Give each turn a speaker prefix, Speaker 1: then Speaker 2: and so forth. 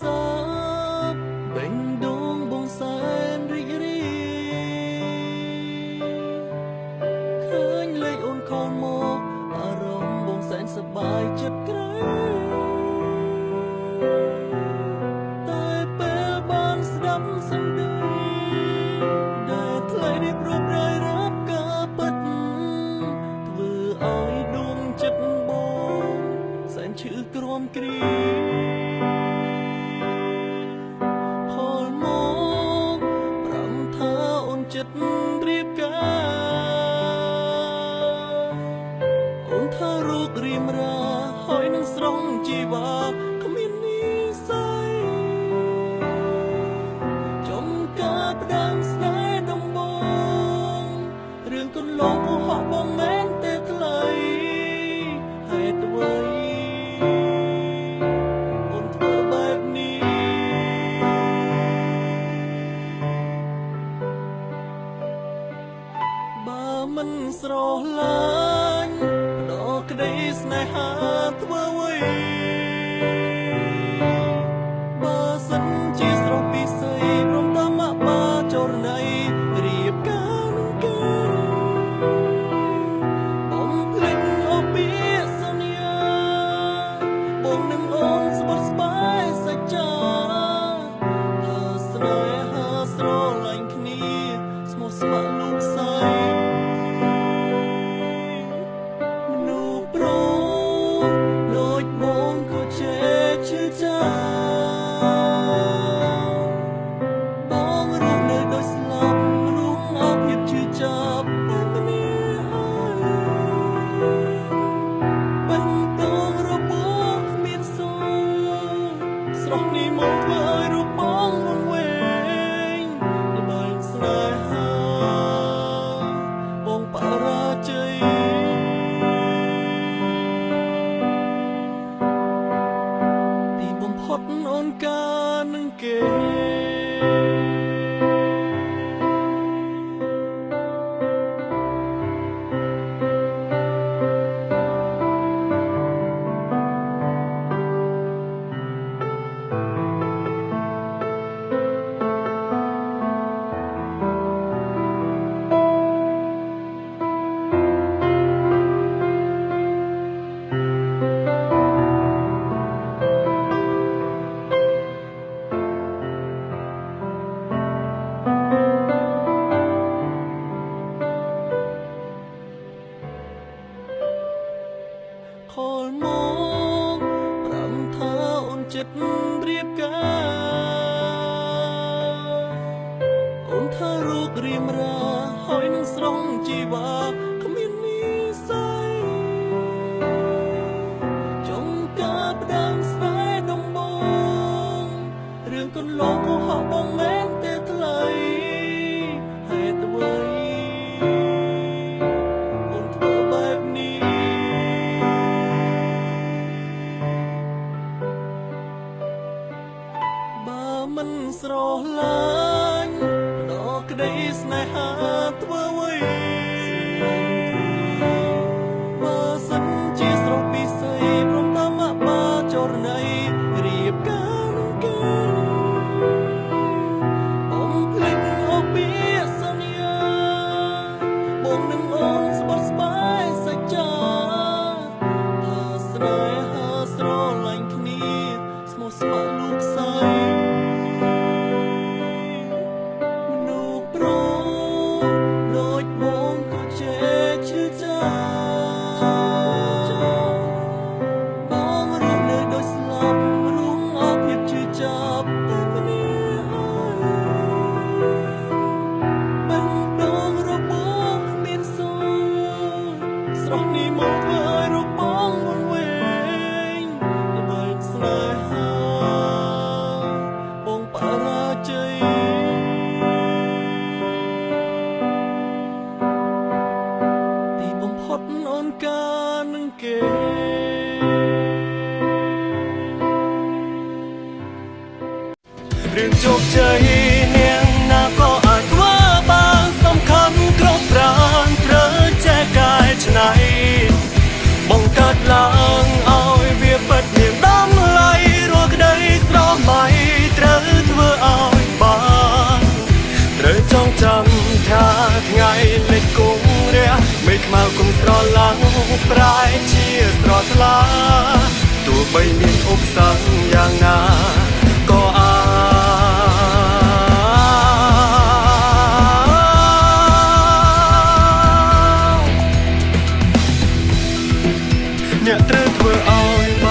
Speaker 1: ស័ព្ទបេញដងបងសែនរីករាយឃើញលេខអូនខលមកអារម្មណ៍បងសែនសប្បាយចិត្តក្រៃតែពេលបានស្ដាប់សំដីដែលថ្លៃរៀបរាប់រយរាប់ការពិតធ្វើឲ្យដួងចិត្តបងសែនឈឺក្រំគ្រីចិត្តរៀបការអូនថារោគរៀមរាហើយនឹងស្រង់ជីវ៉ាគ្មាននិស័យចំការផ្ដាំស្នេហ៍ដំបងរឿងកន្លងកុហកបងមែនទេថ្លៃហេតុអ្វីអូនធ្វើបែបនេះមិនស្រឡាញ់ផ្ដោក្តីស្នេហាធ្វើអ្វីបើសិនជាស្រស់ពិសីព្រមតាមបាចរណៃរៀបការនឹងគេបងភ្លេចអបិសន្យាបងនឹងអូនស្បត់ស្បាយសច្ចាថាស្នេហាស្រឡាញ់គ្នាស្មោះស្ម័គ្រលោកស្រីស្រស់នេះមកធ្វើឲ្យរូបបងវង្វេងល្បែងស្នេហាបងបរាជ័យទីបំផុតអូនការនឹងគេខលមកប្រាំថាអូនចិត្តរៀបការអូនថារោគរៀមរាហើយនឹងស្រង់ជីវ៉ាគ្មាននិស័យចង់ការផ្ដាំស្នេហ៍ដំបងរឿងកន្លងកុហកបងមែនទេថ្លៃហេតុអ្វីអូនធ្វើបែបនេះមិនស្រឡាញ់ផ្ដោក្តីស្នេហាធ្វើអ្វីបើសិនជាស្រស់ពិសីព្រមតាមបាចរណៃរៀបការនឹងគេបងភ្លេចអបិសន្យាបងនឹងអូនស្បត់ស្បាយសច្ចាថាស្នេហាស្រឡាញ់គ្នាស្មោះស្ម័គ្រលោកស្រីស្រស់នេះមកធ្វើឲ្យរូបបងវង្វេងល្បែងស្នេហាបងបរាជ័យទីបំផុតអូនការនឹងគេរឿងជោគជ័យនាងណាក៏អាចធ្វើបានសំខាន់គ្រប់ប្រាណត្រូវចេះកែច្នៃបង្កើតឡើងឲ្យវាពិតមានតម្លៃរាល់ក្តីស្រមៃ គង់ស្រឡាំងប្រែជាស្រថ្លាទោះបីមានឧបសគ្គយ៉ាងណាក៏អ្នកត្រូវធ្វើឲ្យ